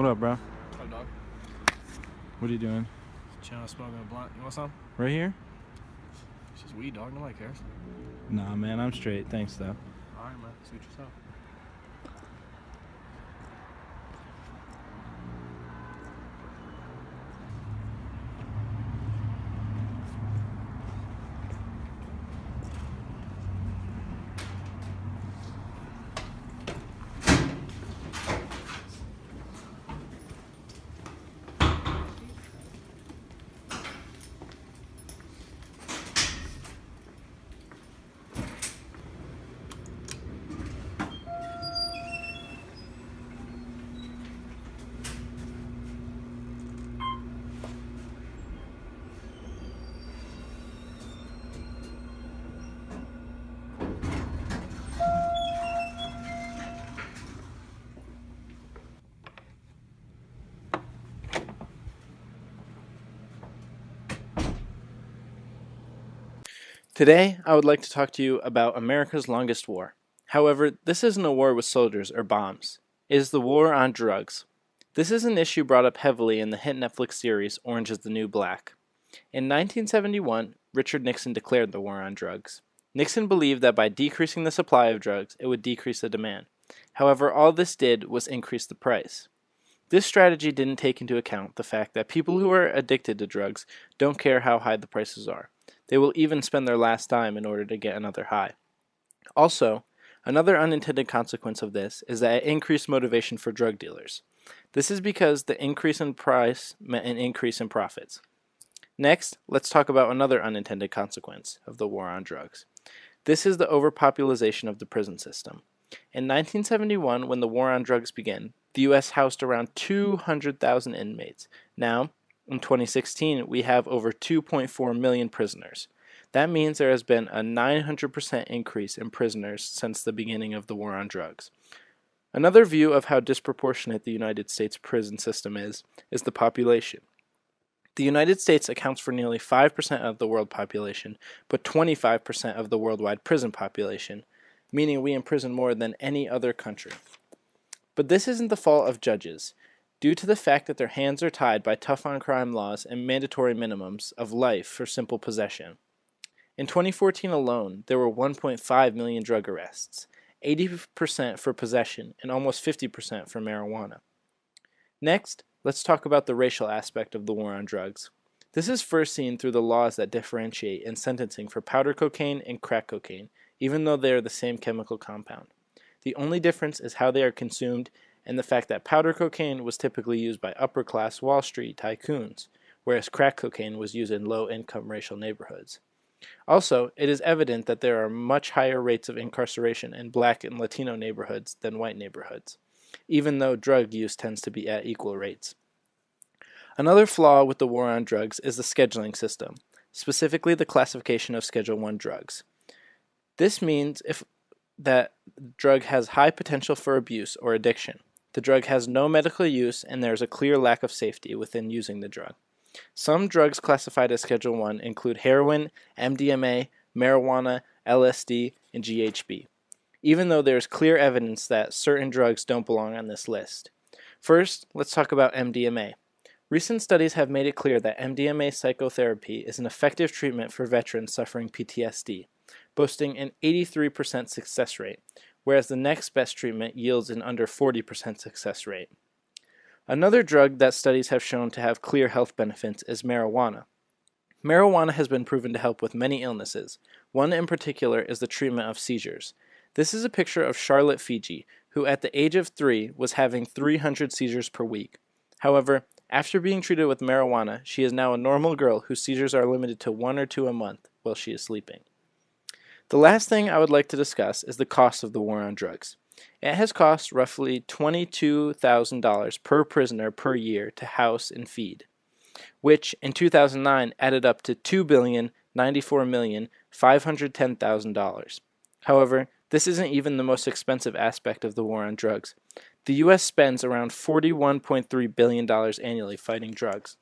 up, bro? Oh, dog. What are you doing? Chilling, smoking a blunt. You want some? Right here? It's just weed, dog. Nobody cares. Nah, man, I'm straight. Thanks, though. Alright, man. Suit yourself. Today, I would like to talk to you about America's longest war. However, this isn't a war with soldiers or bombs. It is the war on drugs. This is an issue brought up heavily in the hit Netflix series Orange is the New Black. In 1971, Richard Nixon declared the war on drugs. Nixon believed that by decreasing the supply of drugs, it would decrease the demand. However, all this did was increase the price. This strategy didn't take into account the fact that people who are addicted to drugs don't care how high the prices are. They will even spend their last dime in order to get another high. Also, another unintended consequence of this is that it increased motivation for drug dealers. This is because the increase in price meant an increase in profits. Next, let's talk about another unintended consequence of the war on drugs. This is the overpopulation of the prison system. In 1971, when the war on drugs began, the U.S. housed around 200,000 inmates. Now, in 2016, we have over 2.4 million prisoners. That means there has been a 900% increase in prisoners since the beginning of the war on drugs. Another view of how disproportionate the United States prison system is the population. The United States accounts for nearly 5% of the world population, but 25% of the worldwide prison population, meaning we imprison more than any other country. But this isn't the fault of judges, due to the fact that their hands are tied by tough-on-crime laws and mandatory minimums of life for simple possession. In 2014 alone, there were 1.5 million drug arrests, 80% for possession and almost 50% for marijuana. Next, let's talk about the racial aspect of the war on drugs. This is first seen through the laws that differentiate in sentencing for powder cocaine and crack cocaine, even though they are the same chemical compound. The only difference is how they are consumed and the fact that powder cocaine was typically used by upper-class Wall Street tycoons, whereas crack cocaine was used in low-income racial neighborhoods. Also, it is evident that there are much higher rates of incarceration in black and Latino neighborhoods than white neighborhoods, even though drug use tends to be at equal rates. Another flaw with the war on drugs is the scheduling system, specifically the classification of Schedule I drugs. This means if that drug has high potential for abuse or addiction. The drug has no medical use and there is a clear lack of safety within using the drug. Some drugs classified as Schedule I include heroin, MDMA, marijuana, LSD, and GHB, even though there is clear evidence that certain drugs don't belong on this list. First, let's talk about MDMA. Recent studies have made it clear that MDMA psychotherapy is an effective treatment for veterans suffering PTSD, boasting an 83% success rate, whereas the next best treatment yields an under 40% success rate. Another drug that studies have shown to have clear health benefits is marijuana. Marijuana has been proven to help with many illnesses. One in particular is the treatment of seizures. This is a picture of Charlotte Fiji, who at the age of 3 was having 300 seizures per week. However, after being treated with marijuana, she is now a normal girl whose seizures are limited to 1 or 2 a month while she is sleeping. The last thing I would like to discuss is the cost of the war on drugs. It has cost roughly $22,000 per prisoner per year to house and feed, which in 2009 added up to $2,094,510,000. However, this isn't even the most expensive aspect of the war on drugs. The U.S. spends around $41.3 billion annually fighting drugs.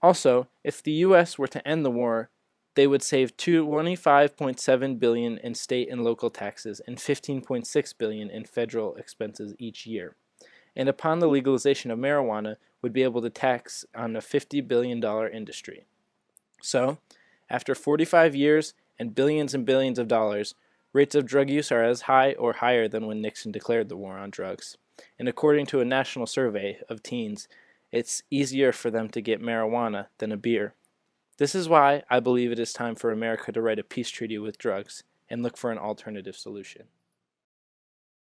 Also, if the U.S. were to end the war, they would save $25.7 billion in state and local taxes and $15.6 billion in federal expenses each year. and upon the legalization of marijuana, would be able to tax on a $50 billion industry. So, after 45 years and billions of dollars, rates of drug use are as high or higher than when Nixon declared the war on drugs. And according to a national survey of teens, it's easier for them to get marijuana than a beer. This is why I believe it is time for America to write a peace treaty with drugs and look for an alternative solution.